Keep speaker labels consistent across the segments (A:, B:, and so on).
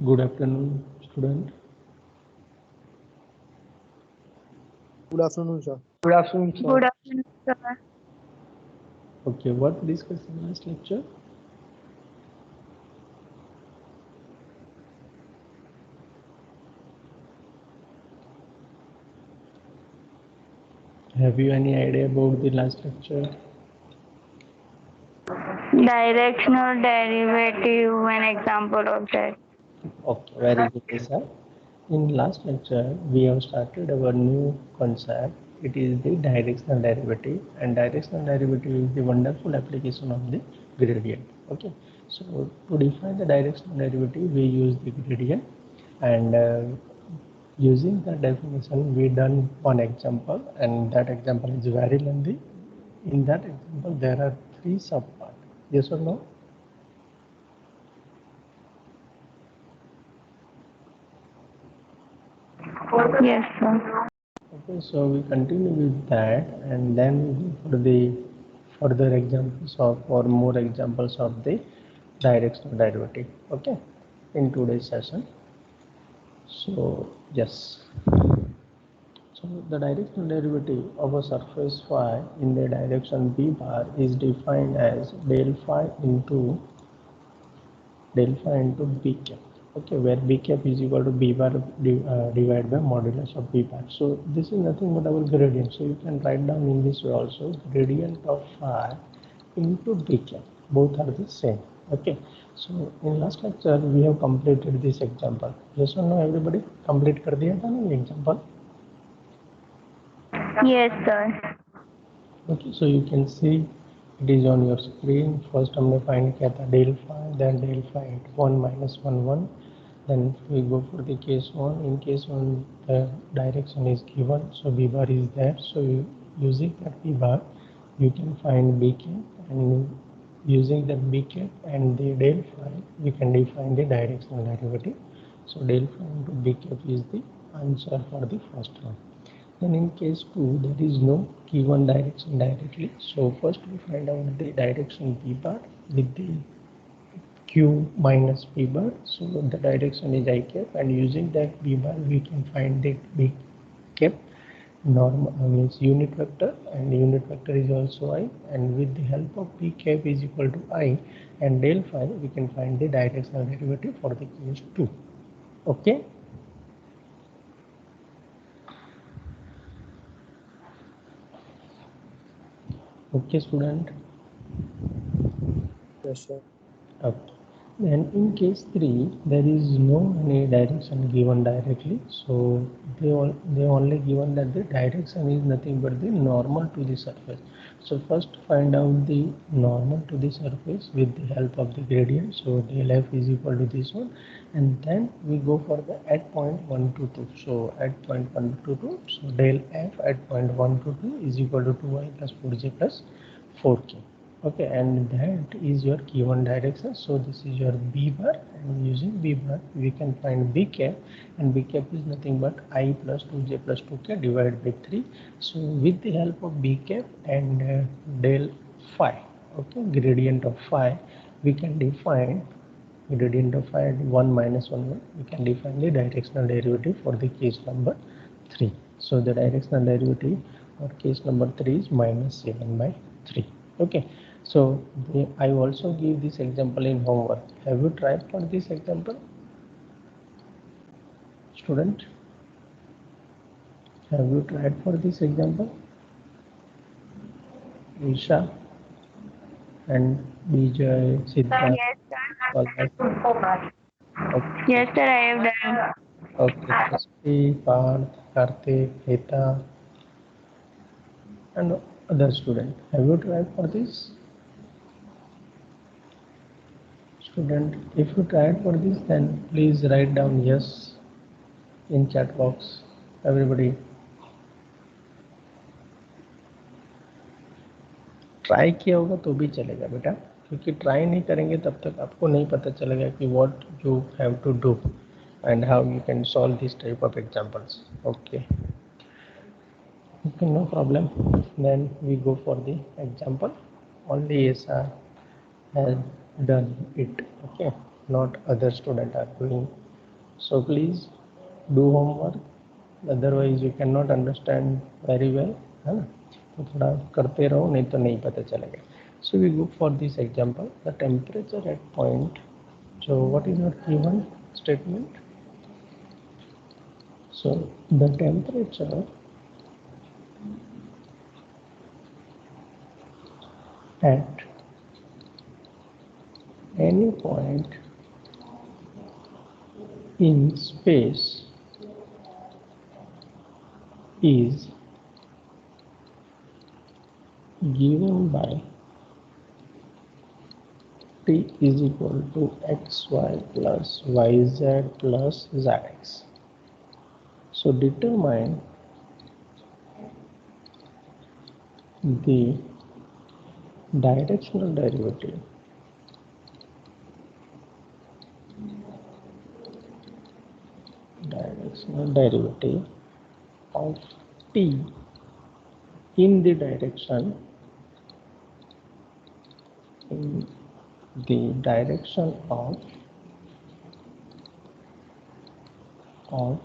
A: Good afternoon, student.
B: Good afternoon, sir.
C: Good afternoon, sir.
D: Good afternoon, sir.
A: Okay, what we discussed in last lecture? Have you any idea about the last lecture?
D: Directional derivative, an example of that.
A: Okay, very good, Lisa. In last lecture, we have started our new concept. It is the directional derivative, and directional derivative is the wonderful application of the gradient. Okay, so to define the directional derivative, we use the gradient, and using that definition, we done one example, and that example is very lengthy. In that example, there are three subparts. Yes or no?
D: Yes, sir.
A: Okay, so we continue with that, and then we go for the further examples of or more examples of the directional derivative. Okay, in today's session. So yes, so the directional derivative of a surface phi in the direction b bar is defined as del phi into b cap. Okay, where b cap is equal to b bar divided by modulus of b bar. So this is nothing but our gradient. So you can write down in this way also, gradient of phi into b cap. Both are the same. Okay, so in last lecture we have completed this example. Yes or no, everybody? Complete कर दिया था ना ये example?
D: Yes, sir.
A: Okay, so you can see it is on your screen. First हमने find किया था del phi, then del phi into 1 minus 1 1. Then we go for the case 1. In case 1, the direction is given, so b bar is there. So using that b bar, you can find b cap, and using that b cap and the del phi, we can define the directional derivative. So del phi into b cap is the answer for the first one. Then in case 2, there is no given direction directly. So first we find out the direction b bar with the q minus p bar. So the direction is I cap, and using that b bar we can find the b cap normal means unit vector, and the unit vector is also I, and with the help of b cap is equal to I and del phi, we can find the directional derivative for the case 2. Okay. Okay, student.
B: Yes, sir.
A: Okay. Then in case 3, there is no any direction given directly. So they only given that the direction is nothing but the normal to the surface. So first find out the normal to the surface with the help of the gradient. So del f is equal to this one, and then we go for the at point 1 to 2. So at point 1 to 2, so del f at point 1 to 2 is equal to 2i plus 4j plus 4k. Okay, and that is your given direction. So this is your b bar, and using b bar we can find b cap, and b cap is nothing but I plus 2j plus 2k divided by 3. So with the help of b cap and del phi, okay, gradient of phi, we can define gradient of phi at 1 minus 1 1. We can define the directional derivative for the case number 3. So the directional derivative for case number 3 is minus 7 by 3. Okay, so I also give this example in homework. Have you tried for this example, student? Have you tried for this example, Isha and Bijay, Siddharth?
D: Yes, sir.
A: Okay.
D: Yes, sir, I have done.
A: Okay, Kristi, Parth, Karthik, Heta, and other student. Have you tried for this? Student, if you tried for this, then please write down yes in chat box. Everybody. Try किया होगा तो भी चलेगा बेटा, क्योंकि try नहीं करेंगे तब तक आपको नहीं पता चलेगा कि what you have to do and how you can solve this type of examples. Okay, no problem. Then we go for the example. Only Esa has done it. Okay, not other student are doing So please do homework, otherwise you cannot understand very well, है ना? तो थोड़ा करते रहो, नहीं तो नहीं पता चलेगा. So we go for this example, the temperature at point. So what is your given statement? So the temperature at any point in space is given by t is equal to xy plus yz plus zx. So determine the directional derivative of t in the direction of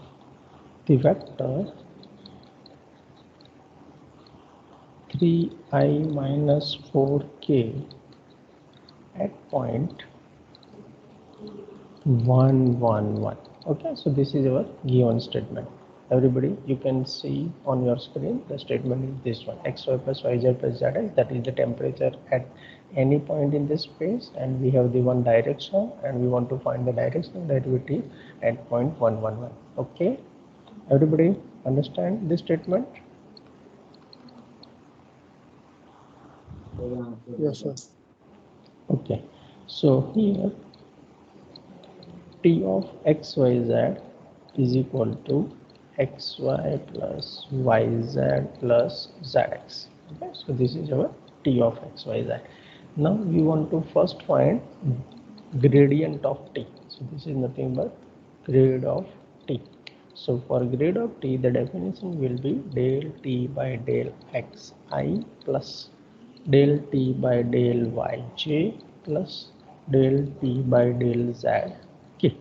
A: the vector 3i minus 4k at point 1 1 1. Okay, so this is our given statement. Everybody, you can see on your screen the statement is this one: xy plus yz plus zx, that is the temperature at any point in this space, and we have the one direction and we want to find the directional derivative at point 1 1 1. Okay, everybody understand this statement?
B: Yes, sir.
A: Okay, so here t of xyz is equal to xy plus yz plus zx. Okay, so this is our t of xyz. Now we want to first find gradient of t. So this is nothing but grade of t. So for grade of t, the definition will be del t by del xi plus del t by del yj plus del t by del zk.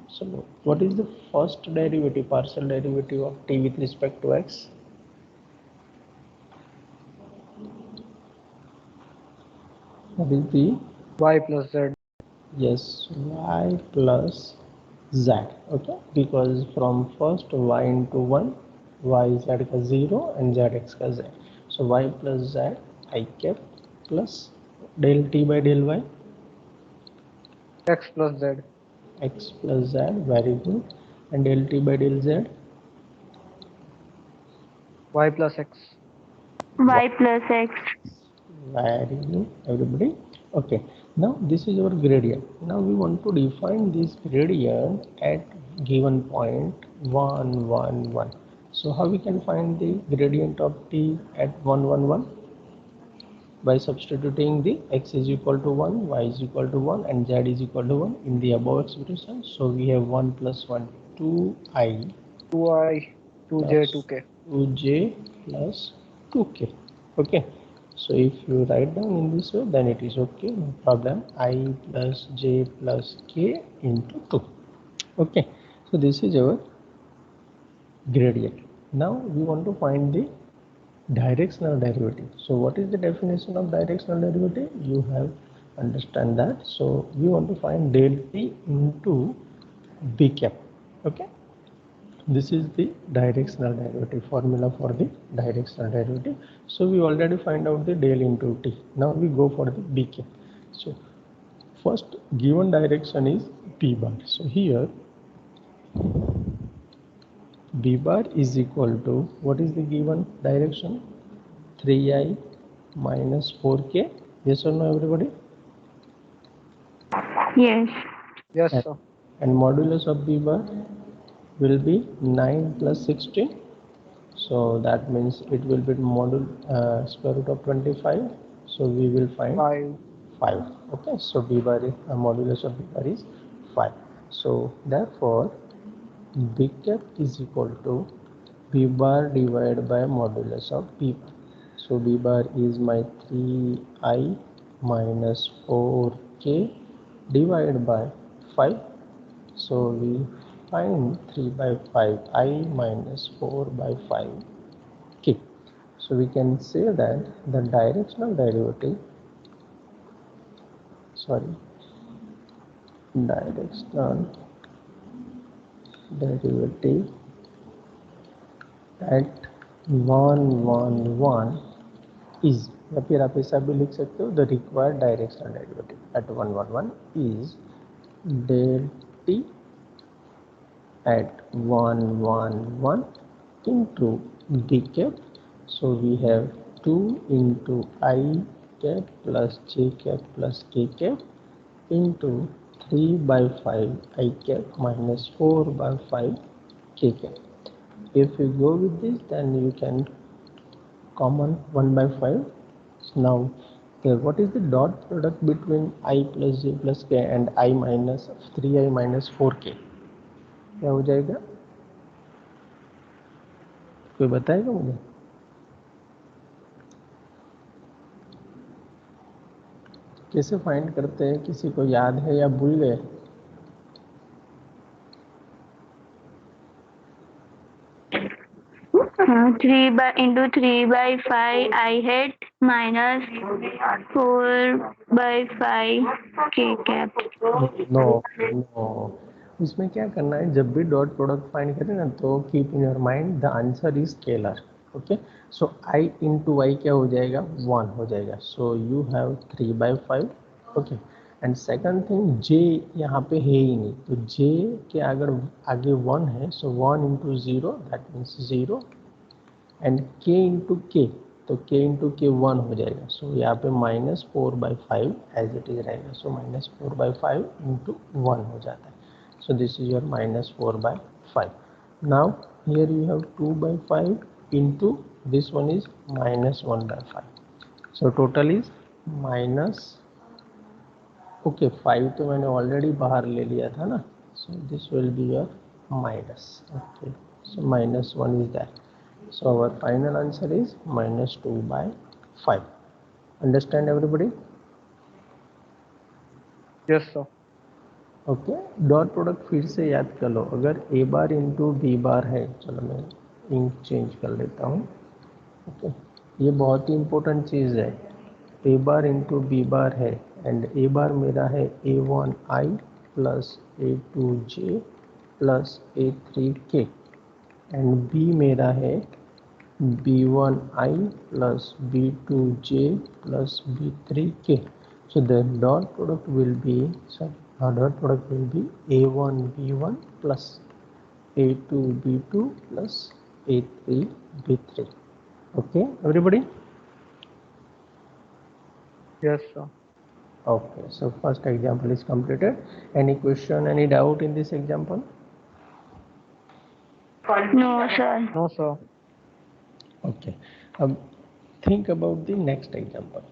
A: So what is the first derivative, partial derivative of t with respect to x? What is the?
B: Y plus Z.
A: Yes, y plus z. Okay, because from first y into 1, y z ka 0 and zx ka z. So y plus z I cap plus del t by del y.
B: X plus Z.
A: X plus z, very good. And del t by del z.
B: Y plus X.
D: Y plus X.
A: Very good, everybody. Okay, now this is our gradient. Now we want to define this gradient at given point 1 1 1. So how we can find the gradient of t at 1 1 1? By substituting the x is equal to 1, y is equal to 1 and z is equal to 1 in the above expression. So we have 1 plus 1, 2i
B: 2I, 2J, 2K.
A: 2j plus 2k. Okay, so if you write down in this way, then it is okay, no problem. I plus j plus k into 2. Okay, so this is our gradient. Now we want to find the directional derivative. So what is the definition of directional derivative? You have understand that. So we want to find del t into b cap. Okay, this is the directional derivative, formula for the directional derivative. So we already find out the del into t. Now we go for the b cap. So first given direction is p bar. So here b bar is equal to, what is the given direction? 3i minus 4k. Yes or no, everybody?
D: Yes.
B: Yes, sir.
A: And modulus of b bar will be 9 plus 16. So that means it will be square root of 25. So we will find 5. Okay, so b bar is modulus of b bar is 5. So therefore b cap is equal to b bar divided by modulus of b bar. So b bar is my 3i minus 4k divided by 5. So we find 3 by 5 I minus 4 by 5 k. So we can say that the directional derivative at 1 1 1 is, या फिर आप ऐसा भी लिख सकते हो, the required directional derivative at 1 1 1 is del t at 1 1 1 into d cap. So we have 2 into I cap plus j cap plus k cap into 3 by 5 I cap minus 4 by 5 k cap. If you go with this, then you can common 1 by 5. Now what is the dot product between I plus j plus k and I minus 3i minus 4k? क्या हो जाएगा? कोई बताएगा मुझे? कैसे find करते हैं? किसी को याद है या भूल गए?
D: Three by into 3/5 I hat minus 4/5 k cap.
A: No, इसमें क्या करना है, जब भी डॉट प्रोडक्ट फाइंड करें ना, तो keep in your mind the answer is scalar. Okay, so I into I क्या हो जाएगा? 1 हो जाएगा. So you have 3 by 5. Okay, and second thing, J यहाँ पे है ही नहीं, तो जे के अगर आगे 1 है, सो 1 into 0 that means 0 and k into के, तो k इंटू के 1 हो जाएगा. सो यहाँ पे minus 4 by 5 as it is रहेगा. सो माइनस 4 by 5 इंटू 1 हो जाता है. So this is your minus 4 by 5. Now here you have 2 by 5 into this one is minus 1 by 5. So total is minus, okay, 5 तो मैंने already बाहर ले लिया था ना. So this will be your minus. Okay, so minus 1 is there. So our final answer is minus 2 by 5. Understand everybody?
B: Yes sir.
A: Okay, dot product फिर से याद कर लो. अगर ए बार इंटू बी बार है, चलो मैं इंक चेंज कर लेता हूँ. ओके, ये बहुत ही इम्पोर्टेंट चीज़ है. ए बार इंटू बी बार है एंड ए बार मेरा है A1 I plus A2 J plus A3 K and B मेरा है B1 I plus B2 J plus B3 K. So the dot product will be, A1 B1 plus A2 B2 plus A3 B3. Okay, everybody?
B: Yes sir.
A: Okay, so first example is completed. Any question, any doubt in this example?
D: No, sir.
B: No sir.
A: Okay, think about the next example.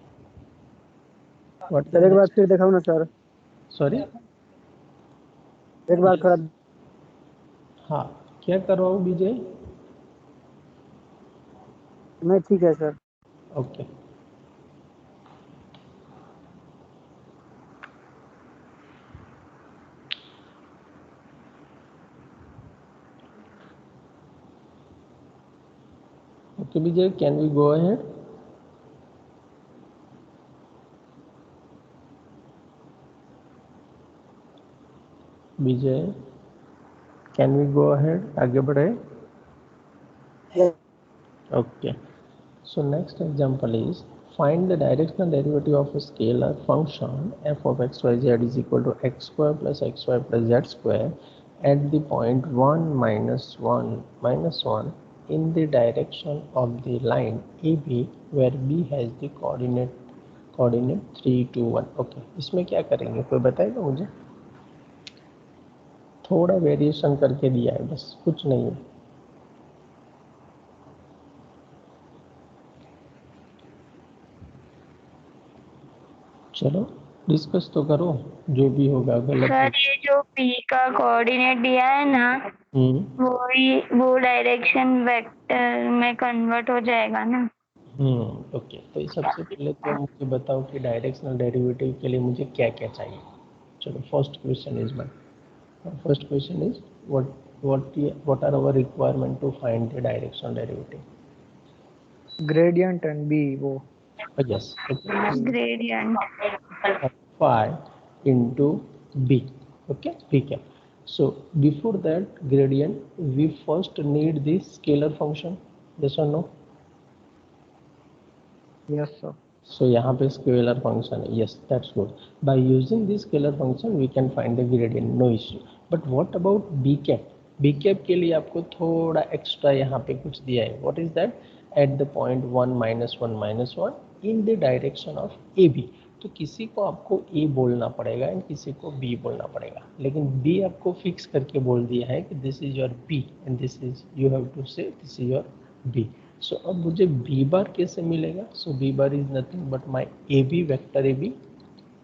A: What is
B: sir एक बार
A: next?
B: फिर दिखाओ ना sir.
A: Sorry?
B: एक बार थोड़ा.
A: हाँ, क्या करवाऊँ विजय?
B: नहीं ठीक है sir.
A: Okay, okay Vijay, can we go ahead? Vijay, can we go ahead? आगे बढ़े?
B: Yes.
A: Okay, so next example is find the directional derivative of a scalar function f of x y z is equal to x square plus xy plus z square at the point 1 minus 1 in the direction of the line AB where B has the coordinate 3 2 1. Okay, इसमें क्या करेंगे, कोई बताएगा मुझे? थोड़ा variation करके दिया है, बस कुछ नहीं है. चलो डिस्कस तो करो, जो भी होगा गलत.
D: सर ये जो P का कोऑर्डिनेट दिया है ना, वो डायरेक्शन वेक्टर में कन्वर्ट हो जाएगा ना.
A: ओके, तो सबसे पहले तो मुझे बताओ कि डायरेक्शनल डेरिवेटिव के लिए मुझे क्या क्या चाहिए. चलो first question is what are our requirement to find the directional derivative?
B: Gradient and b वो
A: Yes, okay.
D: Gradient.
A: Phi into b, okay, b cap. So before that gradient, we first need this scalar function, yes or no?
B: yes sir.
A: So यहाँ पे scalar function है, yes, that's good. By using this scalar function we can find the gradient, no issue. But what about b cap? b cap के लिए आपको थोड़ा extra यहाँ पे कुछ दिया है. What is that? At the point 1 -1 -1 in the direction of AB. तो किसी को आपको A बोलना पड़ेगा एंड किसी को B बोलना पड़ेगा, लेकिन B आपको फिक्स करके बोल दिया है कि this is your B and this is, you have to say this is your B. So अब मुझे B बार कैसे मिलेगा? So B bar is nothing but my AB vector AB.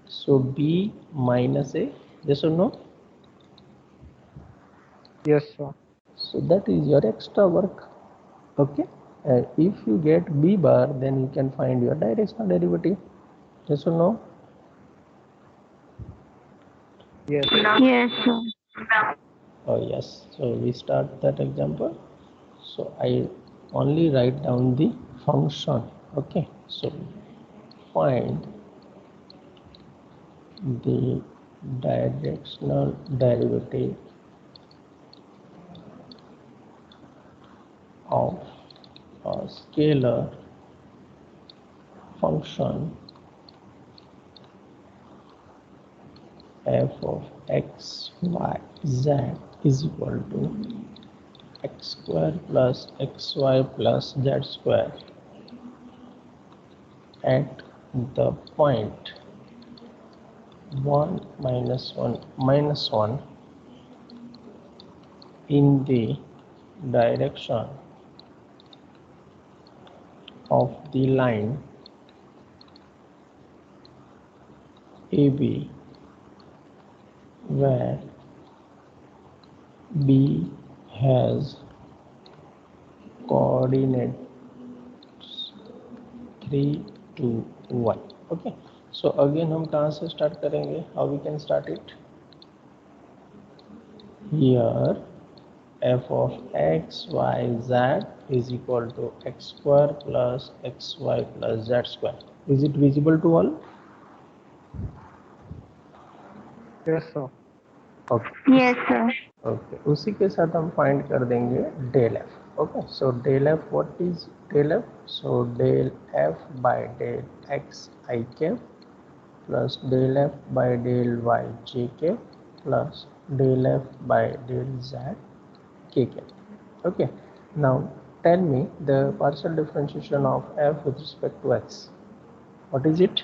A: सो B minus A, yes or no?
B: Yes sir.
A: So that is your extra work, okay. And if you get B bar, then you can find your directional derivative, yes or no?
B: Yes.
D: Yes, sir.
A: Oh yes. So we start that example. So I only write down the function, okay. So find the directional derivative of a scalar function f of x, y, z is equal to x square plus xy plus z square at the point 1 minus 1 in the direction of the line AB, where B has coordinates 3 2 1, okay. So again हम कहाँ से start करेंगे? How we can start it? Here f of x, y, z is equal to x square plus xy plus z square. Is it visible to all?
B: Yes sir.
A: Okay.
D: Yes, sir.
A: Okay. उसी के साथ हम find कर देंगे del f. Okay. So del f, what is del f? So del f by del x I cap plus del f by del y j cap plus del f by del z k cap. Okay. Now tell me the partial differentiation of f with respect to x. What is it?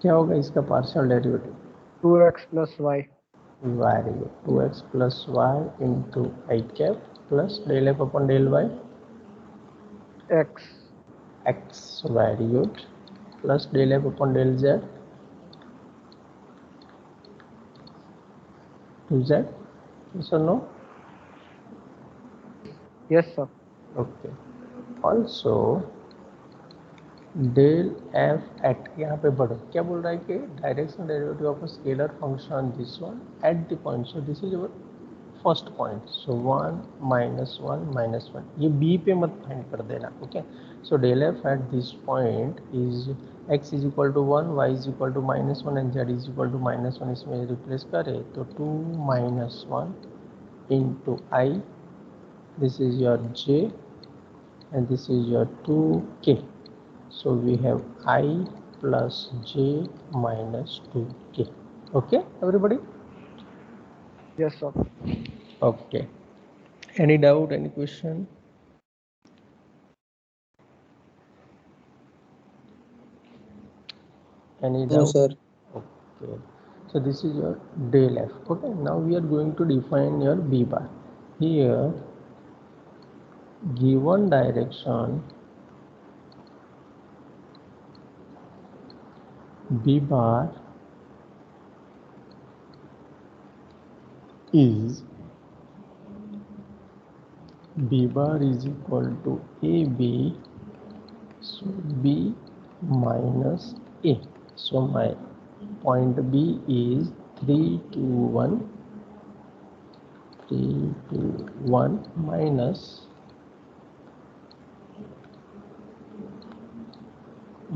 A: क्या होगा इसका partial derivative?
B: 2x plus y.
A: Very good. 2x plus y into I cap plus del f upon del y.
B: X.
A: X. Very good. Plus del f upon del z. 2z. Yes or no?
B: Yes sir.
A: Okay. Also del f at, यहाँ पे बढ़ो, क्या बोल रहा है कि direction derivative of a scalar function this one at the point. So this is our first point. सो 1 -1 -1, ये b पे मत फाइंड कर देना, okay. So del F at this point is x is equal to 1, y is equal to -1 and z is equal to -1. इसमें replace करे तो 2 -1 into i, this is your j and this is your 2k. So we have I plus j minus 2k. Okay, everybody?
B: Yes sir.
A: Okay. Any doubt, any question? Any doubt?
C: No, sir.
A: Okay. So this is your del f. Okay. Now we are going to define your b bar. Here, given direction b bar is b bar is equal to AB, so B minus A. So my point B is 3 2 1 3 2 1 minus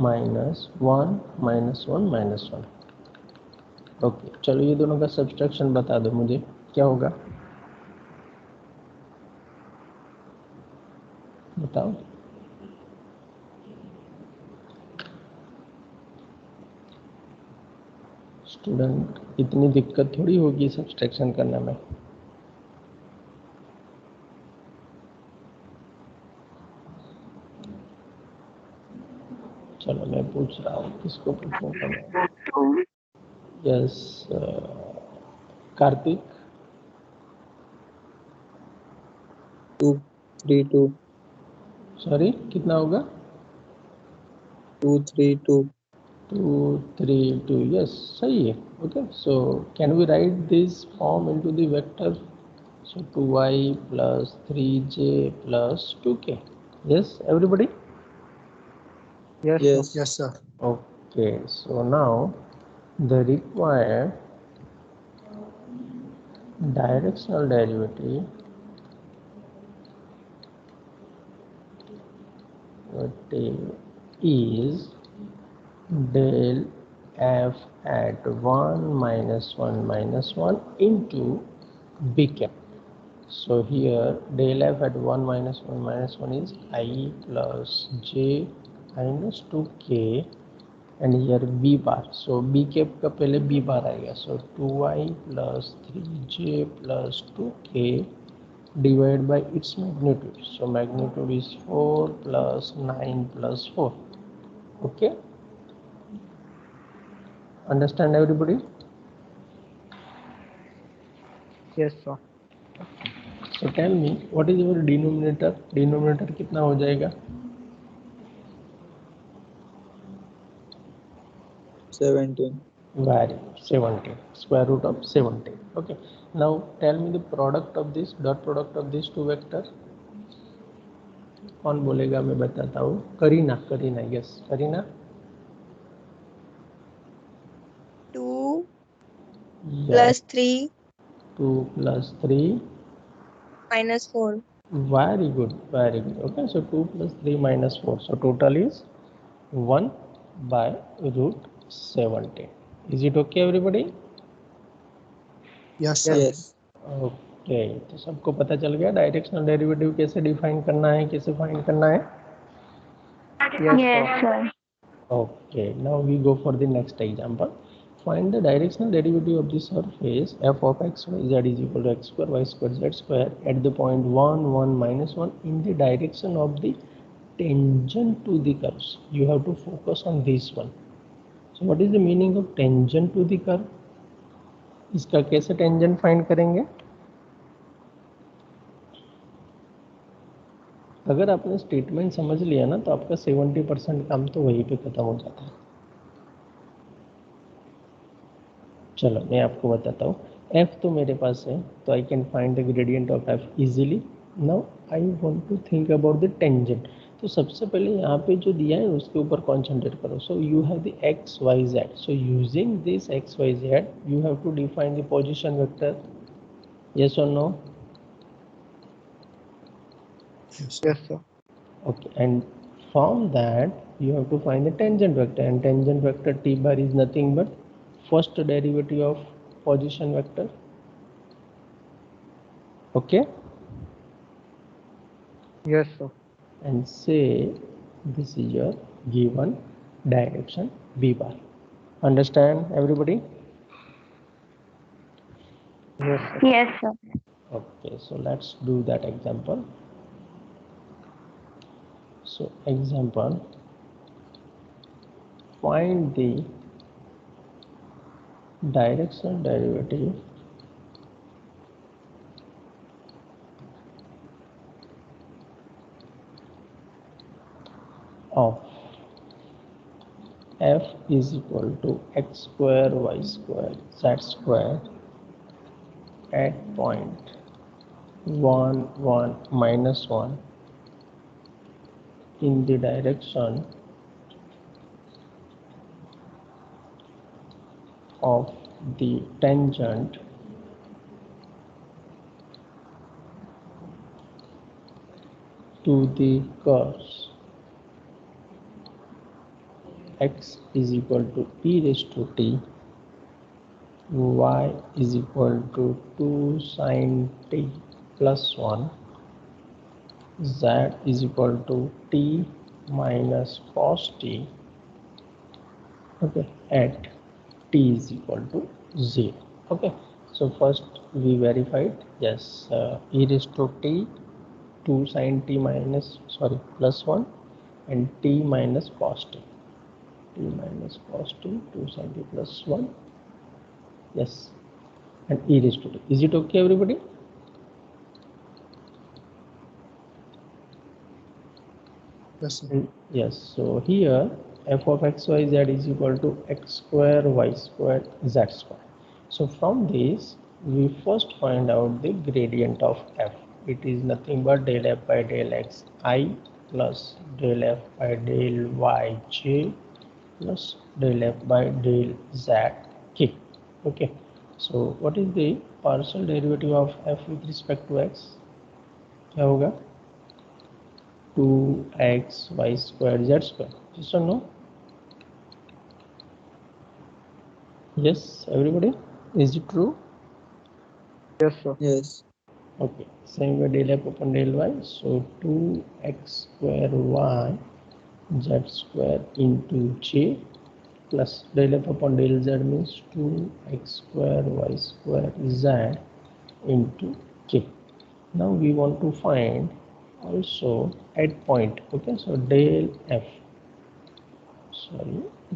A: minus 1 minus 1 minus 1. Okay, चलो ये दोनों का subtraction बता दो मुझे, क्या होगा बताओ। स्टूडेंट, इतनी दिक्कत थोड़ी होगी सब्सट्रैक्शन करने में। चलो मैं पूछ रहा हूँ, किसको पूछूंगा मैं? यस, कार्तिक।
C: 2 3 2
A: सॉरी, कितना होगा?
C: 2 3 2
A: 2 3 2, यस सही है। Okay, so can we write this form into the vector? So 2y plus 3j plus 2k. Yes, everybody?
B: Yes,
C: Yes.
B: sir.
E: Yes, sir.
A: Okay, so now the required directional derivative is del f at 1 minus 1 minus 1 into b cap. So here del f at 1 minus 1 minus 1 is I plus j minus 2k, and here b bar. So b cap का पहले b bar आएगा. So 2i plus 3j plus 2k divided by its magnitude. So magnitude is 4 plus 9 plus 4. Okay? Understand everybody?
B: Yes, sir.
A: So tell me, what is your denominator? Denominator कितना हो जाएगा?
C: 17.
A: Very good. 17. Square root of 17. Okay. Now tell me the product of this, dot product of these two vector. कौन बोलेगा? मैं बताता हूँ. Kareena, Kareena, yes, Kareena.
F: 2
A: Yes.
F: plus 3
A: 2 plus 3.
F: minus 4.
A: Very good, very good. Okay, so 2 plus 3 minus 4. So total is 1 by root 17. Is it okay, everybody?
E: Yes, sir.
C: Yes.
A: Okay, तो सबको पता चल गया डायरेक्शनल डेरिवेटिव कैसे डिफाइन करना है, कैसे फाइंड करना है?
B: Yes,
D: Yes,
B: sir.
D: sir.
A: Okay, now we go for the next example. Find the directional derivative of the surface f of x y z is equal to x square y square z square at the point 1 1 minus 1 in the direction of the tangent to the curves. You have to focus on this one. So what is the meaning of tangent to the curve? इसका कैसे tangent find करेंगे? अगर आपने statement समझ लिया ना, तो आपका 70% काम तो वहीं पे खत्म हो जाता है. चलो मैं आपको बताता हूँ. f तो मेरे पास है, तो I can find the gradient of f easily. Now I want to think about the tangent. तो सबसे पहले यहाँ पे जो दिया है उसके ऊपर कॉन्सेंट्रेट करो. So you have the X Y Z. So using this X Y Z you have to define the position vector. Yes और no?
B: Yes, sir.
A: Okay, and from that you have to find the tangent vector, and tangent vector t bar is nothing but first derivative of position vector. Okay,
B: Yes, sir.
A: and say this is your given direction b bar. Understand everybody?
B: Yes, sir.
D: Yes, sir.
A: Okay, so let's do that example. So example, find the directional derivative of f is equal to x square y square z square at point 1 1 minus 1 in the direction of the tangent to the curves x is equal to e raised to t, y is equal to 2 sine t plus 1, z is equal to t minus cos t, okay, at t is equal to 0. Okay, so first we verified, yes, e raised to t 2 sine t plus 1 and t minus cos t, 2 sine t plus 1, yes, and e raised to t. Is it okay, everybody?
B: Yes, sir.
A: Yes, so here f of x y z is equal to x square y square z square. So from this we first find out the gradient of f. It is nothing but del f by del x I plus del f by del y j plus del f by del z k. Okay, so what is the partial derivative of f with respect to x? क्या होगा? 2x y square z square. Yes or no? Yes, everybody. Is it true?
B: Yes, sir.
C: Yes.
A: Okay. Same way del f upon del y. So 2x square y z square into j plus del f upon del z means 2x square y square z into k. Now we want to find also at point. Okay, so del f.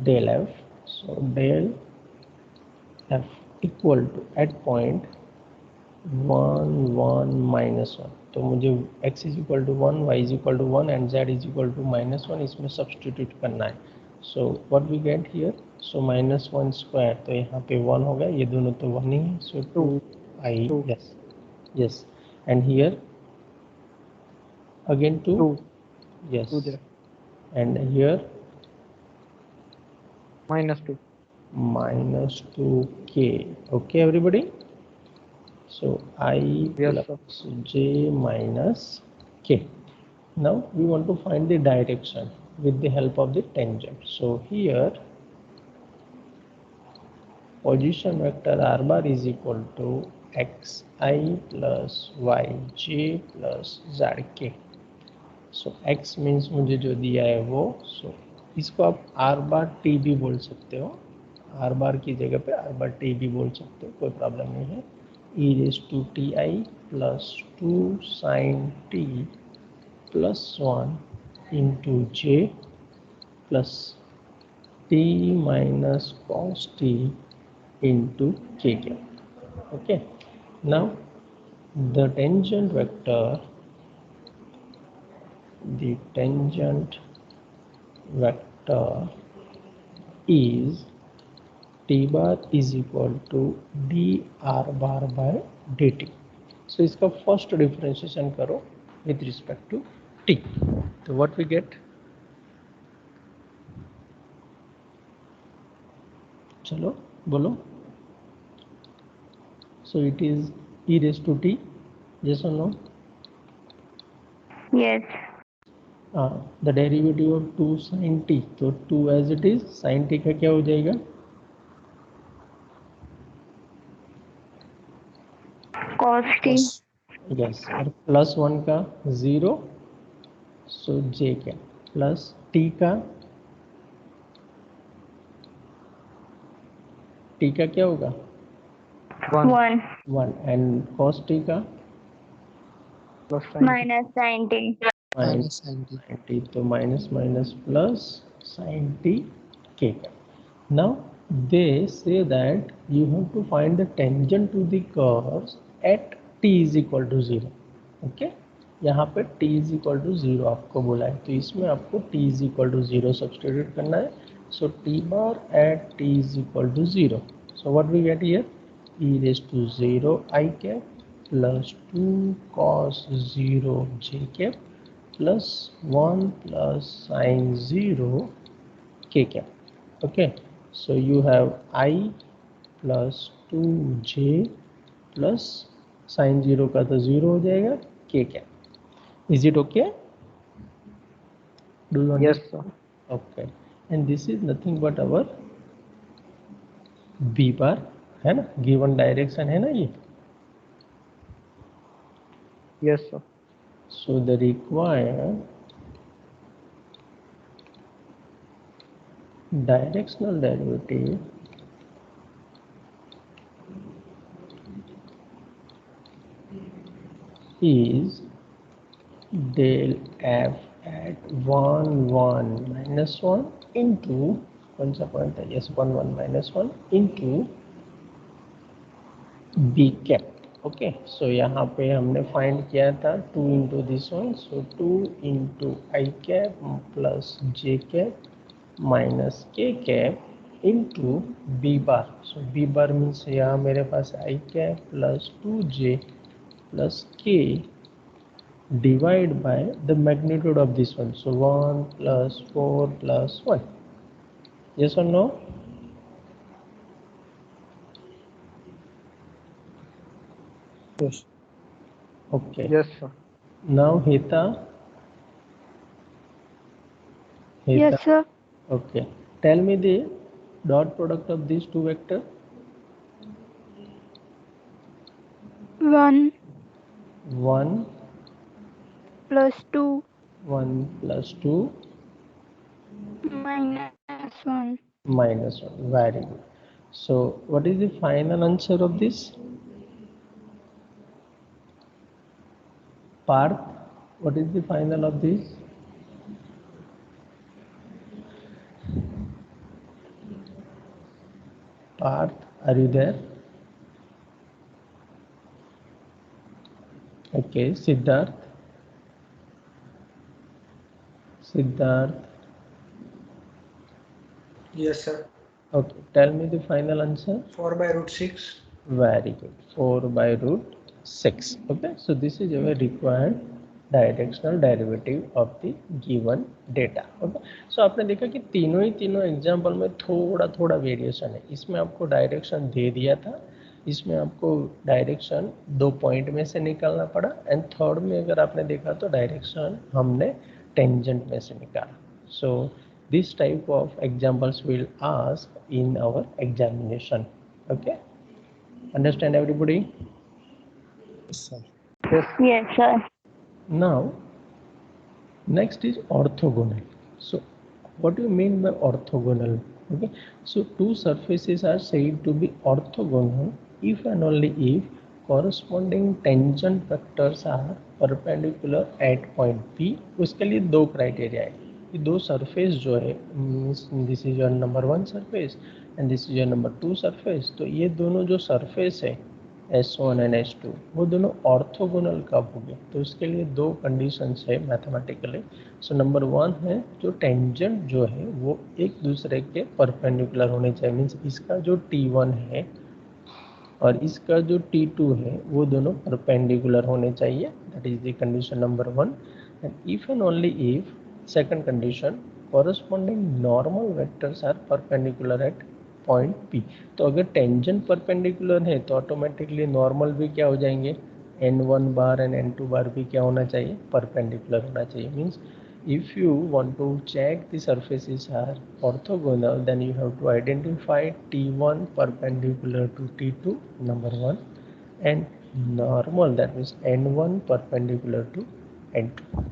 A: Del f. So del f equal to at point 1 1 minus 1. तो मुझे x is equal to 1, y is equal to 1 and z is equal to minus 1 इसमें substitute करना है. So what we get here? So minus 1 square, तो यहाँ पे 1 होगा, ये दोनों तो 1 ही है. So 2i, yes, and here again 2, yes,
B: 2 there.
A: and here
B: -2.
A: minus 2k. Okay, everybody. So I
B: Yes,
A: plus j minus k. Now we want to find the direction with the help of the tangent. So here position vector r bar is equal to xi plus yj plus zk. So x means मुझे जो दिया है वो, so इसको आप r bar t भी बोल सकते हो, r bar की जगह पे r bar t भी बोल सकते हो, कोई प्रॉब्लम नहीं है. e raised to ti plus 2 sin t plus 1 into j plus t minus cos t into k. Okay, now the tangent vector is t bar is equal to dr bar by dt. So इसका first differentiation करो with respect to t. So what we get? चलो बोलो. So it is e raised to t. Yes or no?
D: Yes.
A: The derivative of 2 sin t. तो 2 as it is, sin t का क्या हो जाएगा?
D: Cos t.
A: Yes, और plus 1 का 0, सो j क्या, प्लस t का क्या होगा?
B: 1
A: 1 एंड cos t का
D: minus sin t.
A: minus sin t. तो minus minus plus sin t k का. Now they say that you have to find the tangent to the curves at t is equal to 0. Okay, यहाँ पे t is equal to 0 आपको बोला है, तो इसमें आपको t is equal to 0 substitute करना है. So t bar at t is equal to 0. So what we get here? E raised to 0 I cap plus 2 cos 0 j cap plus 1 plus sin 0 k cap. Okay, so you have I plus 2j plus sign 0 का तो 0 हो जाएगा k cap. Is it okay? Do you
B: Yes,
A: understand?
B: sir.
A: Okay. And this is nothing but our b bar है ना, given direction है ना ये.
B: Yes, sir.
A: So the required directional derivative is del f at 1 1 minus 1 into कौन सा point है, yes 1 1 minus 1 into b cap. Okay, सो यहाँ पे हमने फाइंड किया था 2 into this one, so 2 into I cap plus J cap minus के cap into B bar. सो B bar means यहाँ मेरे पास आई कैप प्लस 2j प्लस के divide by the magnitude of this one, so 1 plus 4 plus 1. Yes और no?
C: Yes.
A: Okay.
B: Yes, sir.
A: Now Heta.
D: Yes, sir.
A: Okay. Tell me the dot product of these two vectors.
D: 1
A: 1
D: plus 2
A: 1 plus 2
D: minus 1.
A: minus 1. Very good. So what is the final answer of this? Parth, what is the final of this? Parth, are you there? Okay, Siddharth. Siddharth.
E: Yes, sir.
A: Okay, tell me the final answer.
E: 4 by root 6.
A: Very good. 4 by root 6. Okay, so this is our required directional derivative of the given data. Okay, so आपने देखा कि तीनों example में थोड़ा थोड़ा variation है. इसमें आपको डायरेक्शन दे दिया था, इसमें आपको डायरेक्शन 2 पॉइंट में से निकालना पड़ा, एंड थर्ड में अगर आपने देखा तो डायरेक्शन हमने टेंजेंट में से निकाला. So this type of examples will ask in our examination. Okay, understand everybody?
C: Yes, sir.
D: Yes, sir.
A: Now next is orthogonal. So what do you mean by orthogonal? Okay, so two surfaces are said to be orthogonal if and only if corresponding tangent vectors are perpendicular at point P. उसके लिए दो criteria है. ये दो surface जो है, this is your number 1 surface and this is your number 2 surface. तो ये दोनों जो सरफेस है S1 एंड S2, वो दोनों ऑर्थोगोनल कब होंगे? तो इसके लिए दो कंडीशंस है मैथमेटिकली. सो नंबर 1 है जो टेंजेंट जो है वो एक दूसरे के परपेंडिकुलर होने चाहिए. मीन्स इसका जो T1 है और इसका जो T2 है वो दोनों परपेंडिकुलर होने चाहिए. That is the condition number 1. And if and only if second condition corresponding normal vectors are perpendicular at point P. तो अगर टेंजेंट परपेंडिकुलर है तो ऑटोमेटिकली नॉर्मल भी क्या हो जाएंगे, N1 बार एंड N2 बार भी क्या होना चाहिए, परपेंडिकुलर होना चाहिए. Means if you want to check the surfaces are orthogonal, then you have to identify T1 perpendicular to T2, number 1, and normal, that means N1 perpendicular to N2.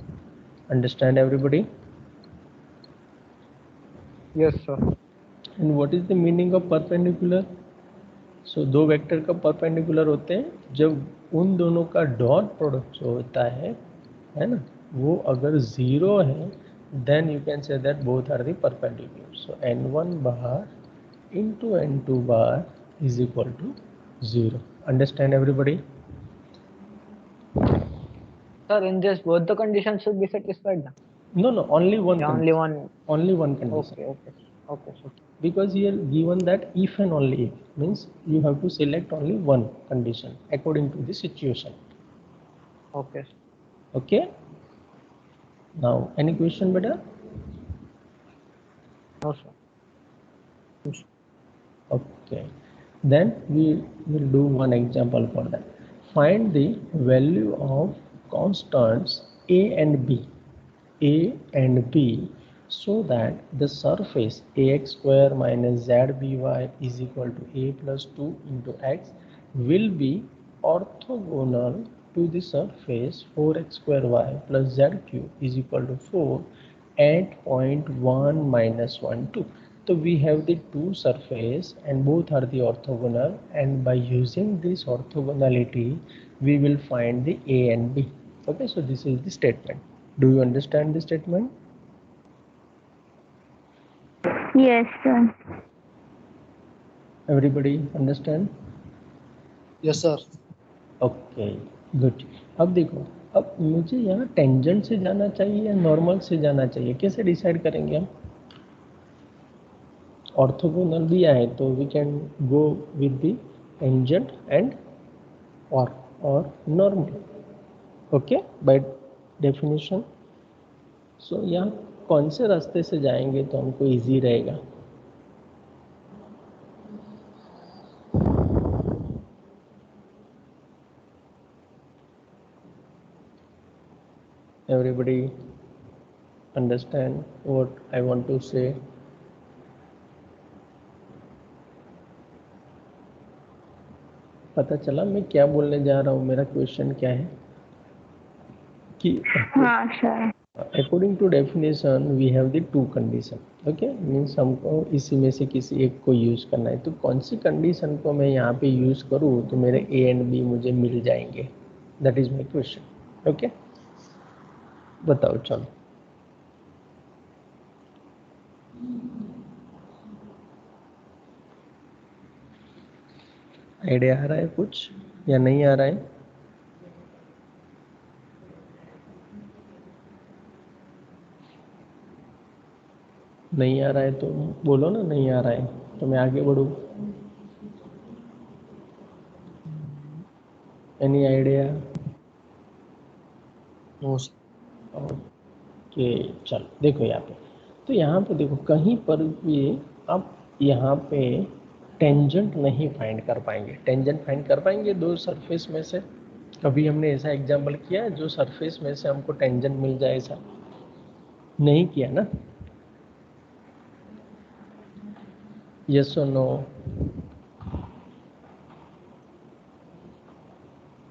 A: Understand everybody?
B: Yes, sir.
A: And what is the meaning of perpendicular? So दो vector का perpendicular होते हैं जब उन दोनों का dot product जो होता है ना, वो अगर ज़ीरो है then you can say that both are the perpendicular. So N1 bar into N2 bar is equal to 0. Understand everybody?
B: Sir, in this, both the conditions should be satisfied now.
A: No, only one.
B: Yeah, only one.
A: Only one condition.
B: Okay, sir.
A: Because here given that if and only if means you have to select only one condition according to the situation.
B: Okay.
A: Okay. Now any question better?
B: No, sir.
A: Okay. Then we will do one example for that. Find the value of constants a and b, so that the surface ax square minus zby is equal to a plus 2 into x will be orthogonal to the surface 4x square y plus z cube is equal to 4 at point 1 minus 1 2. So we have the two surface and both are the orthogonal, and by using this orthogonality we will find the a and b. Okay, so this is the statement. Do you understand the statement?
D: Yes, sir.
A: Everybody understand?
C: Yes, sir.
A: Okay good. अब देखो, अब मुझे यहाँ tangent से जाना चाहिए या normal से जाना चाहिए, कैसे डिसाइड करेंगे हम? ऑर्थोगोनल दिया है तो we can go with the tangent and और normal. Okay, by definition. So यहाँ कौन से रास्ते से जाएंगे तो हमको इजी रहेगा? Everybody understand what I want to say? पता चला मैं क्या बोलने जा रहा हूँ? मेरा क्वेश्चन क्या है कि
D: हाँ sir.
A: According to definition we have the two condition. Okay, means हमको इसी में से किसी एक को यूज़ करना है. तो कौन सी कंडीशन को मैं यहाँ पे यूज़ करूँ तो मेरे ए एंड बी मुझे मिल जाएंगे? That is my question. Okay, बताओ. चलो, आइडिया आ रहा है कुछ या नहीं आ रहा है? नहीं आ रहा है तो बोलो ना, नहीं आ रहा है तो मैं आगे बढ़ूँ. Any idea?
C: No, sir.
A: Okay, चलो देखो यहाँ पे. तो यहाँ पे देखो, कहीं पर भी आप यहाँ पे टेंजेंट नहीं फाइंड कर पाएंगे. टेंजेंट फाइंड कर पाएंगे दो सरफेस में से? कभी हमने ऐसा एग्जाम्पल किया है जो सरफेस में से हमको टेंजेंट मिल जाए? ऐसा नहीं किया ना. यस और नो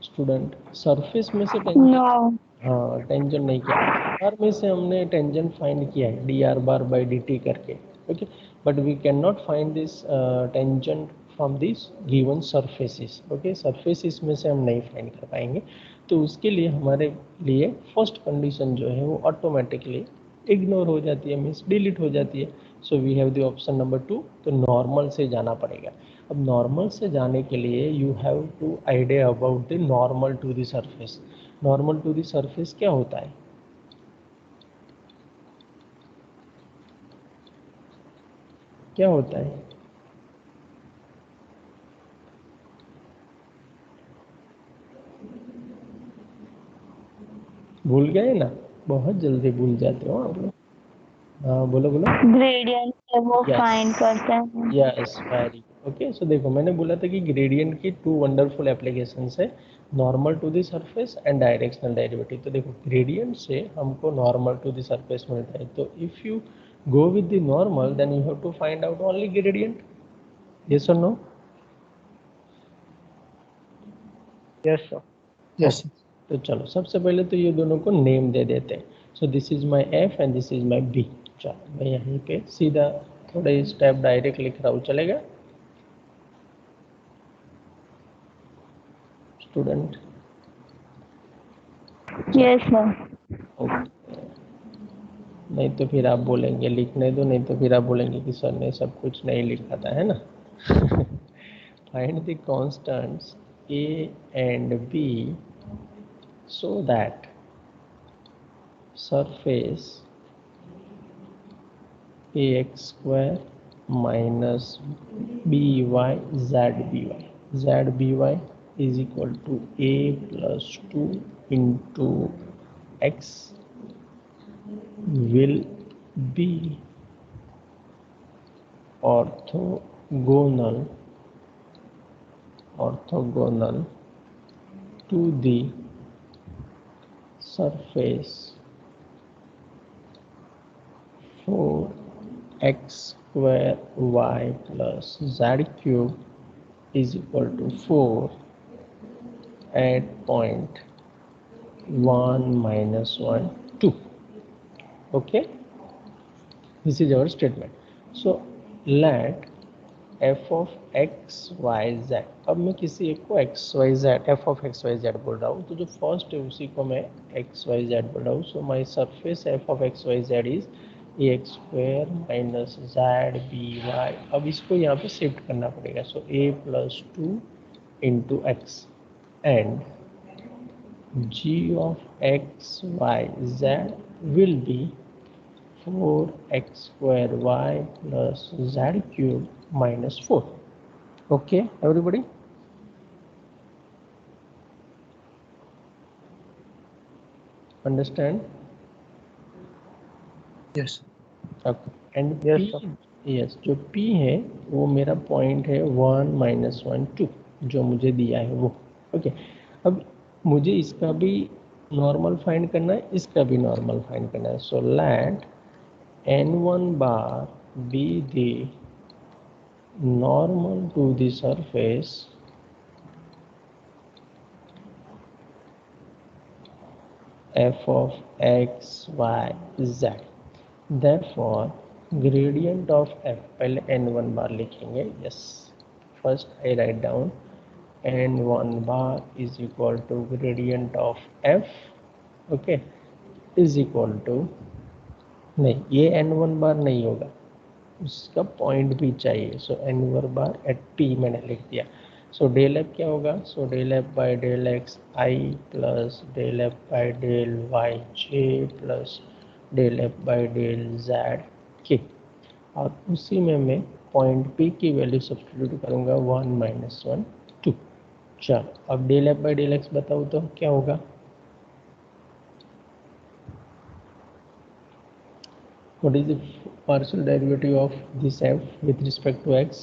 A: स्टूडेंट? सरफेस में से टेंजेंट,
D: No.
A: हाँ, टेंजेंट नहीं किया. बार में से हमने टेंजेंट फाइंड किया है D R bar by D T करके. Okay, but we can not find this tangent from this given surfaces. Okay, surfaces में से हम नहीं फाइंड कर पाएंगे. तो उसके लिए हमारे लिए फर्स्ट कंडीशन जो है वो ऑटोमेटिकली इग्नोर हो जाती है, मीन्स डिलीट हो जाती है. So we have the option number 2. तो नॉर्मल से जाना पड़ेगा. अब नॉर्मल से जाने के लिए you have to idea about the normal to the surface. Normal to the surface क्या होता है? क्या होता है? भूल गए ना? बहुत जल्दी भूल जाते हो आप लोग. हाँ, बोलो बोलो.
D: ग्रेडियंट से वो
A: Yes.
D: फाइंड करते हैं.
A: Yes, very okay. सो देखो, मैंने बोला था कि ग्रेडियंट की टू वंडरफुल एप्लीकेशंस है, normal to the surface and directional derivative. तो देखो, ग्रेडियंट से हमको नॉर्मल टू द सरफेस मिलता है. तो if you go with the normal then you have to find out only gradient. Yes और no?
B: Yes, sir.
C: Yes, sir.
A: तो चलो, सबसे पहले तो ये दोनों को नेम दे देते हैं. So this is my F and this is my B. चलो, मैं यहीं पे सीधा थोड़े स्टेप डायरेक्ट लिख रहा हूँ, चलेगा स्टूडेंट?
D: Yes sir.
A: ओके, नहीं तो फिर आप बोलेंगे लिखने दो, नहीं तो फिर आप बोलेंगे कि सर ने सब कुछ नहीं लिखा था, है ना. Find the constants A and B so that surface ax square minus by zby is equal to a plus 2 into x will be orthogonal orthogonal to the surface 4x square y plus z cube is equal to 4 at point 1 minus 1 2. Okay, this is our statement. So let f of x y z, अब मैं किसी एक को x y z f of x y z बोल रहा हूँ, तो जो फर्स्ट है उसी को मैं x y z बोल रहा हूँ. So my surface f of x y z is ax square minus Z B Y. अब इसको यहाँ पे शिफ्ट करना पड़ेगा. So a plus 2 into X and g of x y z will be 4x square y plus z cube minus 4. Okay, everybody? Understand?
C: Yes.
A: Okay. And
B: Yes,
A: P,
B: sir.
A: yes, जो P है वो मेरा point है 1 minus 1 2 जो मुझे दिया है वो. ओके, अब मुझे इसका भी नॉर्मल फाइंड करना है, इसका भी नॉर्मल फाइंड करना है. So let n1 bar be the normal to the surface f of x y z. Therefore gradient of f, पहले n1 bar लिखेंगे. yes, first I write down n1 bar is equal to gradient of f, okay, is equal to, नहीं ये n1 बार नहीं होगा, उसका point भी चाहिए. सो n1 बार eight p मैंने लिख दिया. सो डेल एफ क्या होगा? So del F by del X I plus del F by del Y J plus del F by del Z K. और उसी में मैं पॉइंट p की वैल्यू सब्स्टिट्यूट करूँगा 1 माइनस 1 2. चलो अब del F by del X बताओ तो क्या होगा? What is the partial derivative of this f with respect to x?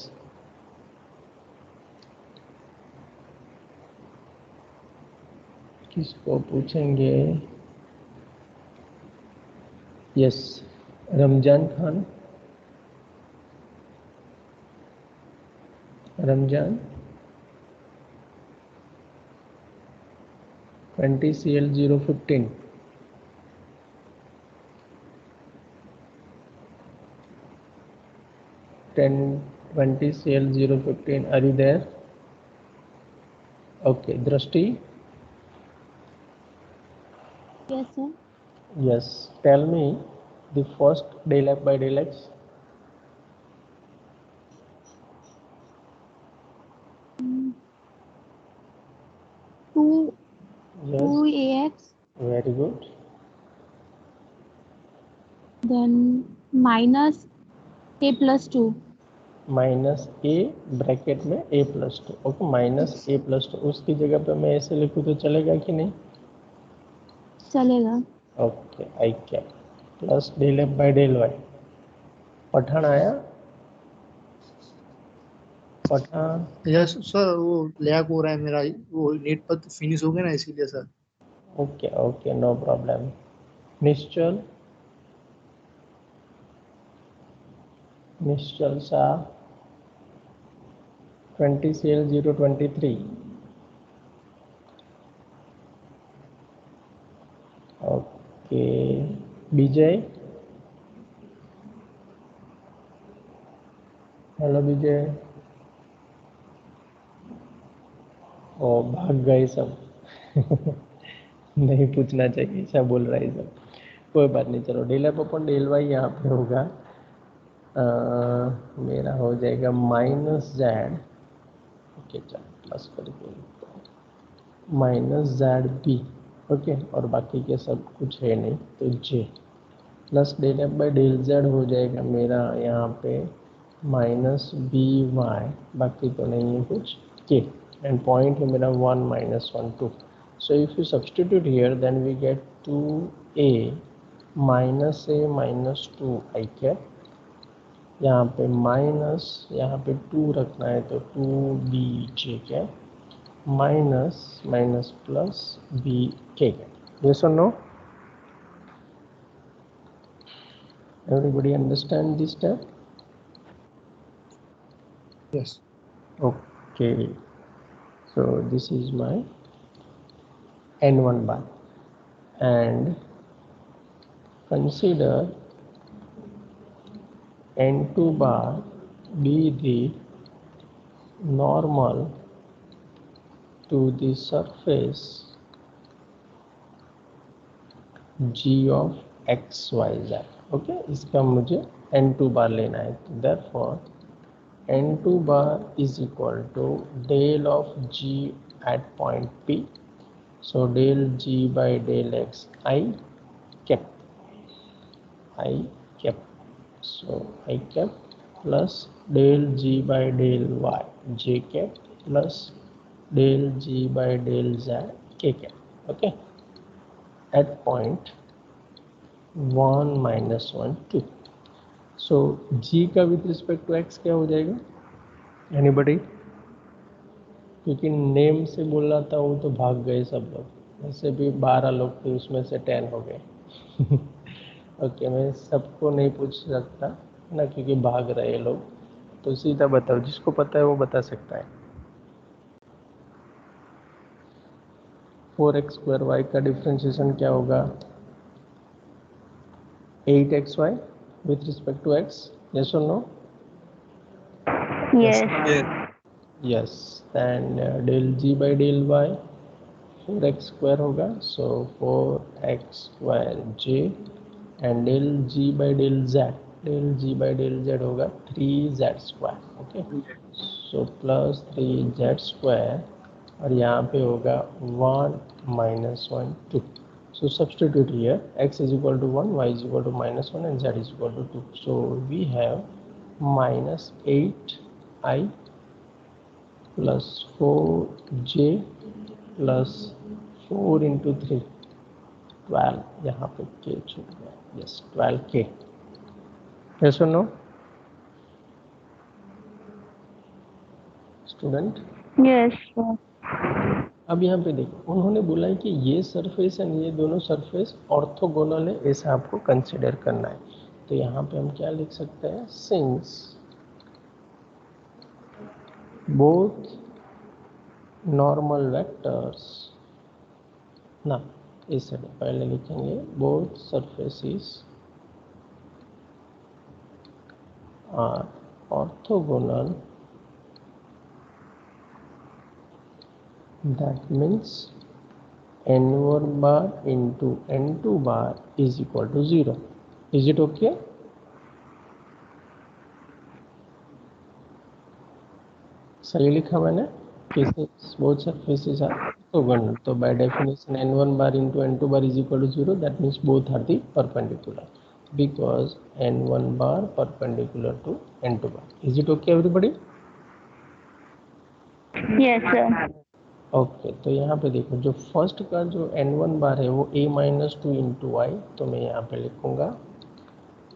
A: किसको पूछेंगे? Yes, Ramzan Khan. Ramzan 20CL015. Ten 20CL015. Are you there? Okay, Drashti.
G: Yes, sir.
A: Yes, tell me the first del f by del x.
G: Two
A: Yes,
G: ax,
A: very good.
G: then minus a plus 2.
A: Minus A bracket में a plus 2. Okay, minus a plus 2. उसकी जगह पे मैं ऐसे लिखूँ तो चलेगा कि नहीं?
G: चलेगा.
A: ओके, आई क्या plus del F by del Y. Pathan आया? पठान.
C: यस सर, वो लैग हो रहा है मेरा, वो नेट पर तो फिनिश हो गया ना इसीलिए sir.
A: Okay okay, no problem. Nishchal. Nishchal Shah 20CL023. Okay, Vijay. Hello Vijay. ओ भाग गए सब. नहीं पूछना चाहिए, ऐसा बोल रहा है सब. कोई बात नहीं, चलो डेल एफ अपन डेल वाई यहाँ पे होगा. मेरा हो जाएगा माइनस जेड. ओके चलो प्लस करके माइनस जेड बी. ओके, और बाकी के सब कुछ है नहीं तो J plus del F by del Z हो जाएगा मेरा यहाँ पे माइनस बी वाई. बाकी तो नहीं है कुछ के. एंड पॉइंट है मेरा 1 minus 1 2. So if you substitute here then we get 2a minus A minus 2 i क्या. यहाँ पे माइनस, यहाँ पे 2 रखना है तो 2b जे क्या minus plus b k. Yes or no? Everybody understand this step?
C: Yes.
A: Okay. So this is my n1 bar, and consider n2 bar be the normal to the surface g of x y z. Okay, इसका मुझे n2 बार लेना है, तो therefore n2 bar is equal to del of g at point P. So del g by del x I cap. So I cap plus del g by del y j cap plus del g by del z k cap. Okay, at point 1 minus 1 2. So g का with respect to x क्या हो जाएगा? Anybody? क्योंकि name से बोल रहा था वो तो भाग गए सब लोग, वैसे भी 12 लोग थे, उसमें से 10 हो गए। ओके, मैं सबको नहीं पूछ सकता ना, क्योंकि भाग रहे लोग, तो सीधा बताओ, जिसको पता है वो बता सकता है। 4x² का डिफ्रेंशिएशन क्या होगा? 8xy with respect to x. Yes or no?
D: Yes.
A: Yes. Then del g by del y 4x² होगा, so 4x² j, and del g by del z होगा 3z². Okay, so plus 3z², और यहाँ पे होगा 1 minus 1 2. So substitute here, x is equal to 1, y is equal to minus 1, and z is equal to 2. So we have minus 8i plus 4j plus 4 into 3 12. यहाँ पे k छूट गया. Yes, 12k. Yes or no? Student?
D: Yes, sir.
A: अब यहाँ पे देखो, उन्होंने बोला है कि ये सरफेस एंड ये दोनों सरफेस ऑर्थोगोनल है, ऐसा आपको कंसिडर करना है। तो यहाँ पे हम क्या लिख सकते हैं? सिंस बोथ नॉर्मल वेक्टर्स, ना इसे पहले लिखेंगे, both surfaces are orthogonal, that means n1 bar into n2 bar is equal to 0. Is it okay? सही लिखा मैंने? both surfaces are orthogonal, तो by definition n1 bar into n2 bar is equal to 0. That means both are the perpendicular, because n1 bar perpendicular to n2 bar. Is it okay everybody?
D: Yes, sir.
A: Okay, तो यहाँ पे देखो, जो first का जो n1 बार है वो a minus 2 into i, तो मैं यहाँ पे लिखूँगा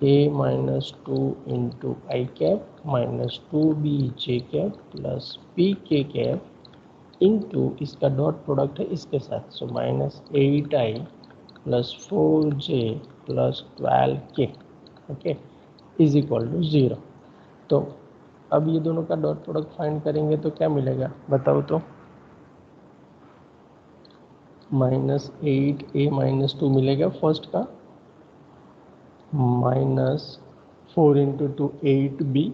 A: a minus 2 into i cap minus 2b j cap plus p k cap into इसका डॉट प्रोडक्ट है इसके साथ, so minus 8i plus 4j plus 12k, okay, is equal to 0. तो अब ये दोनों का डॉट प्रोडक्ट फाइंड करेंगे तो क्या मिलेगा बताओ तो? माइनस 8a माइनस 2 मिलेगा फर्स्ट का, माइनस 4 इंटू 2 8b,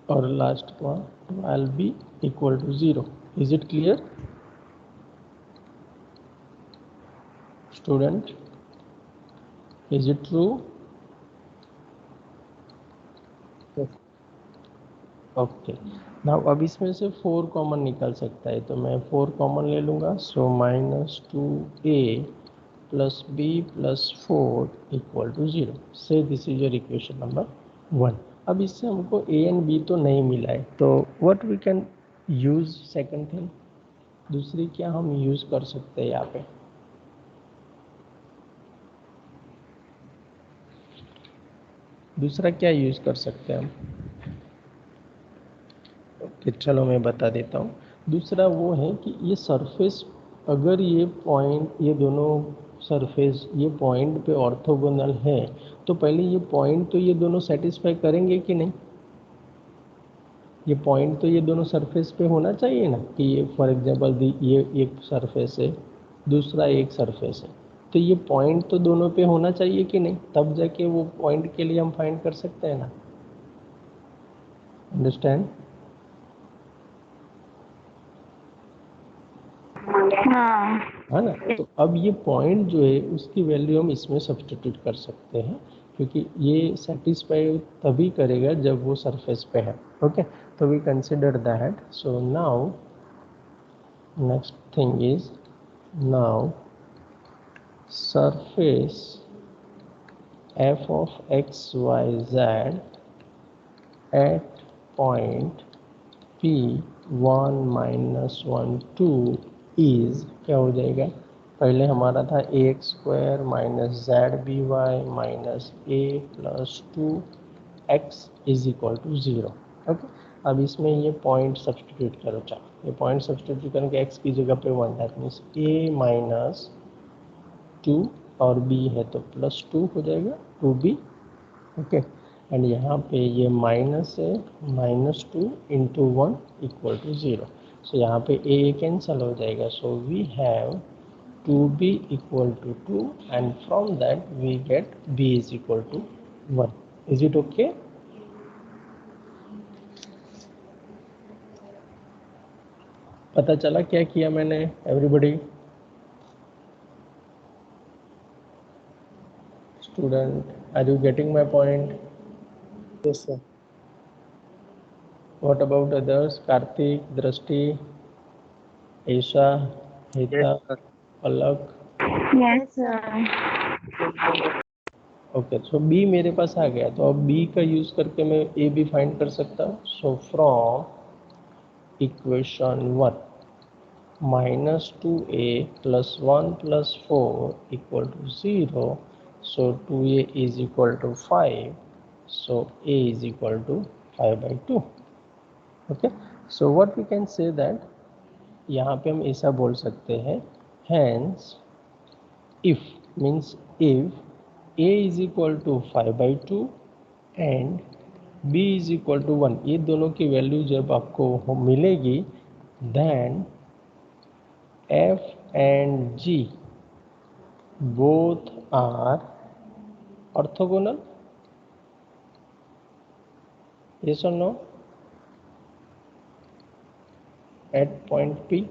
A: और लास्ट का 12b equal to 0. Is it clear student? Is it true? Okay, now अब इसमें से 4 कॉमन निकल सकता है, तो मैं 4 कॉमन ले लूँगा, so minus 2a plus b plus 4 equal to 0. Say this is your equation number 1. अब इससे हमको a and b तो नहीं मिला है, तो what we can use second thing, दूसरी क्या हम यूज़ कर सकते हैं यहाँ पे? दूसरा क्या यूज़ कर सकते हैं हम? ओके, चलो मैं बता देता हूँ. दूसरा वो है कि ये सरफेस, अगर ये पॉइंट, ये दोनों सरफेस ये पॉइंट पे ऑर्थोगोनल है तो पहले ये पॉइंट तो ये दोनों सेटिस्फाई करेंगे कि नहीं? ये पॉइंट तो ये दोनों सरफेस पे होना चाहिए ना, कि ये फॉर एग्जांपल ये एक सरफेस है, दूसरा एक सरफेस है, तो ये पॉइंट तो दोनों पे होना चाहिए कि नहीं? तब जाके वो पॉइंट के लिए हम फाइंड कर सकते हैं ना। अंडरस्टैंड?
D: हाँ
A: है ना? तो अब ये पॉइंट जो है उसकी वैल्यू हम इसमें सब्स्टिट्यूट कर सकते हैं, क्योंकि ये सेटिस्फाई तभी करेगा जब वो सरफेस पे है। ओके, तो we consider that. So now next thing is, now surface f of x y z at point p1 minus 1 2 is क्या हो जाएगा? पहले हमारा था ax square minus Z B Y minus A plus 2x is equal to 0। Okay, अब इसमें ये point substitute करो। चलो, ये पॉइंट सब्सटीट्यूट करके x की जगह पे 1, दैट मीन्स a माइनस 2 और b है तो प्लस 2 हो जाएगा, 2b। ओके, एंड यहाँ पे ये माइनस है, minus 2 into 1 equal to 0। So यहाँ पे a कैंसल हो जाएगा, so we have 2b equal to 2 and from that we get b is equal to 1। Is it okay? पता चला क्या किया मैंने everybody? Student, are you getting my point?
C: Yes, sir.
A: What about others? Karthik, Drashti, Isha, Hita,
C: Yes, sir.
A: Palak?
D: Yes sir.
A: Okay, so B मेरे पास आ गया, तो अब B का यूज करके मैं A भी फाइंड कर सकता हूँ। So from equation 1 minus 2a plus 1 plus 4 equal to 0, so 2a is equal to 5, so a is equal to 5 by 2। okay, so what we can say that, यहाँ पे हम ऐसा बोल सकते हैं, hence if means if a is equal to 5 by 2 and b is equal to 1, ये दोनों की वैल्यू जब आपको मिलेगी, then F and G both are orthogonal. Yes or no? At point P.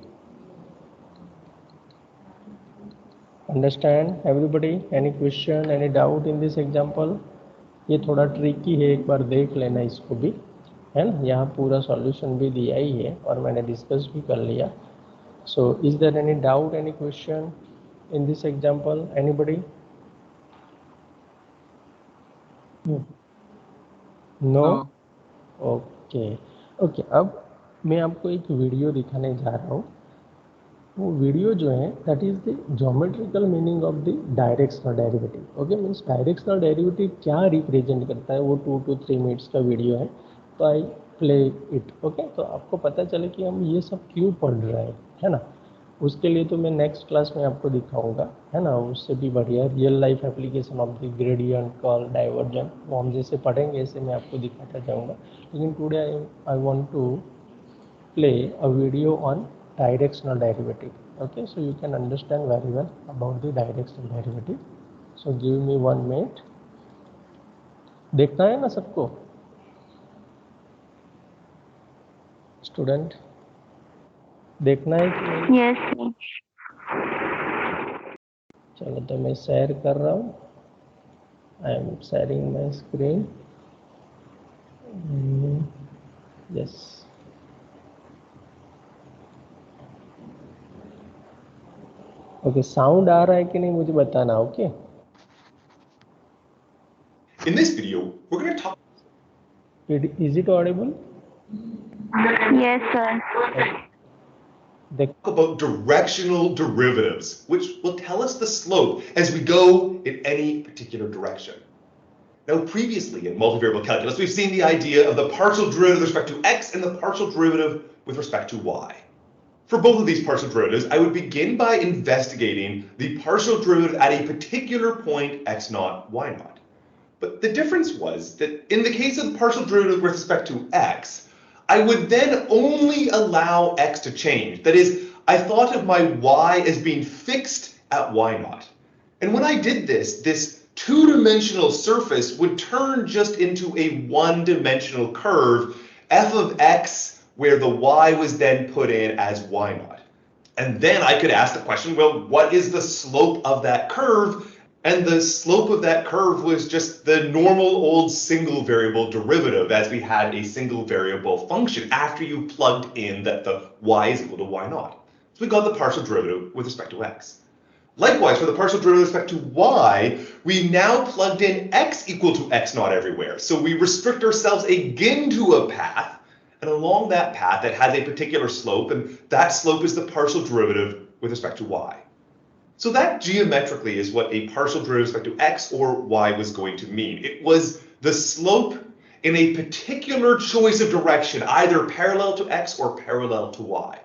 A: Understand everybody? Any question, any doubt in this example? ये थोड़ा tricky है, एक बार देख लेना इसको भी, है ना? यहाँ पूरा सॉल्यूशन भी दिया ही है और मैंने डिस्कस भी कर लिया। So is there any doubt, any question in this example? Anybody? No? Okay okay, अब मैं आपको एक वीडियो दिखाने जा रहा हूँ। वो वीडियो जो है that is the geometrical meaning of the directional derivative. Okay, means directional derivative क्या रिप्रेजेंट करता है, वो 2 to 3 मिनट्स का वीडियो है, तो आई प्ले इट। ओके, तो आपको पता चले कि हम ये सब क्यों पढ़ रहे हैं, है ना? उसके लिए तो मैं नेक्स्ट क्लास में आपको दिखाऊंगा, है ना? उससे भी बढ़िया real life application of the gradient, curl, divergent, वो हम जैसे पढ़ेंगे ऐसे मैं आपको दिखाता जाऊंगा। लेकिन today I want to play a video on directional derivative. Okay, so you can understand very well about the directional derivative. So give me 1 minute. देखना है ना सबको? स्टूडेंट, देखना है कि नहीं?
D: यस
A: चलो, तो मैं शेयर कर रहा हूँ। I am sharing my screen. Yes, okay, sound आ रहा है कि नहीं मुझे बताना। ओके,
H: In this video, we're going to talk
A: is it audible?
D: Yes sir.
H: about directional derivatives, which will tell us the slope as we go in any particular direction. Now, previously in multivariable calculus, we've seen the idea of the partial derivative with respect to x and the partial derivative with respect to y. For both of these partial derivatives, I would begin by investigating the partial derivative at a particular point x naught, y naught. But the difference was that in the case of the partial derivative with respect to x, I would then only allow x to change. That is, I thought of my y as being fixed at y naught. And when I did this, this two-dimensional surface would turn just into a one-dimensional curve, f of x, where the y was then put in as y naught. And then I could ask the question, well, what is the slope of that curve? And the slope of that curve was just the normal old single variable derivative, as we had a single variable function after you plugged in that the y is equal to y naught. So we got the partial derivative with respect to x. Likewise, for the partial derivative with respect to y, we now plugged in x equal to x naught everywhere. So we restrict ourselves again to a path, and along that path that has a particular slope, and that slope is the partial derivative with respect to y. So that geometrically is what a partial derivative with respect to x or y was going to mean. It was the slope in a particular choice of direction, either parallel to x or parallel to y.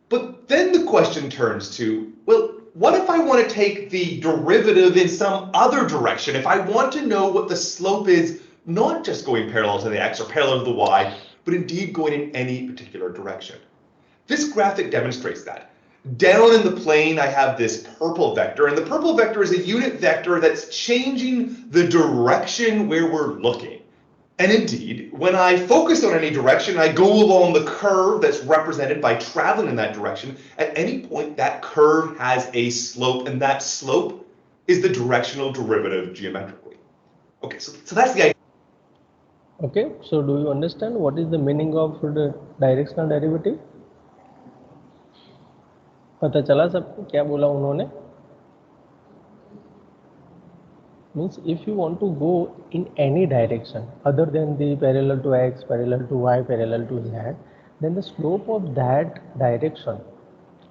H: But then the question turns to, well, what if I want to take the derivative in some other direction? If I want to know what the slope is, not just going parallel to the x or parallel to the y, but indeed going in any particular direction. This graphic demonstrates that. Down in the plane, I have this purple vector, and the purple vector is a unit vector that's changing the direction where we're looking. And indeed, when I focus on any direction, I go along the curve that's represented by traveling in that direction. At any point, that curve has a slope, and that slope is the directional derivative geometrically. Okay, so that's the idea.
A: Okay, so do you understand what is the meaning of the directional derivative? पता चला सबको क्या बोला उन्होंने? Means if you want to go in any direction other than the parallel to x, parallel to y, parallel to z, then the slope of that direction,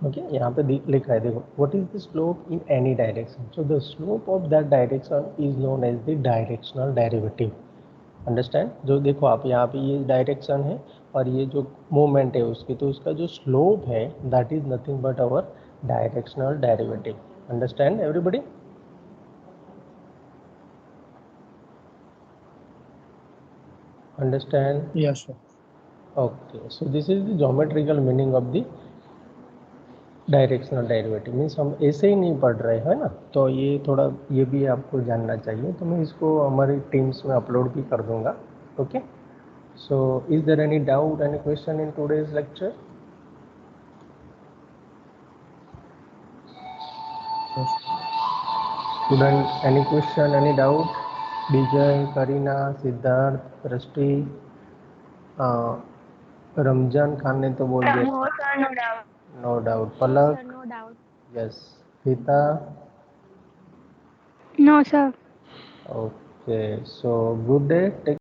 A: okay, यहाँ पे लिखा है देखो, what is the slope in any direction? So the slope of that direction is known as the directional derivative. Understand? जो देखो आप यहाँ पे ये डायरेक्शन है और ये जो मूवमेंट है उसकी, तो उसका जो स्लोप है that is nothing but our directional derivative. Understand everybody? Understand?
C: Yes, sir.
A: Okay, so this is the geometrical meaning of the directional derivative. Means हम ऐसे ही नहीं पढ़ रहे हैं ना, तो ये थोड़ा ये भी आपको जानना चाहिए. तो मैं इसको हमारी टीम्स में अपलोड भी कर दूंगा. Okay, so is there any doubt, any question in today's lecture? Student, any question, any doubt? Vijay, Kareena, Siddharth, Drishti, Ramzan Khan ने तो बोल दिया no doubt. Palak?
G: No doubt.
A: Yes. Geeta?
G: No, sir.
A: Okay, so good day. Take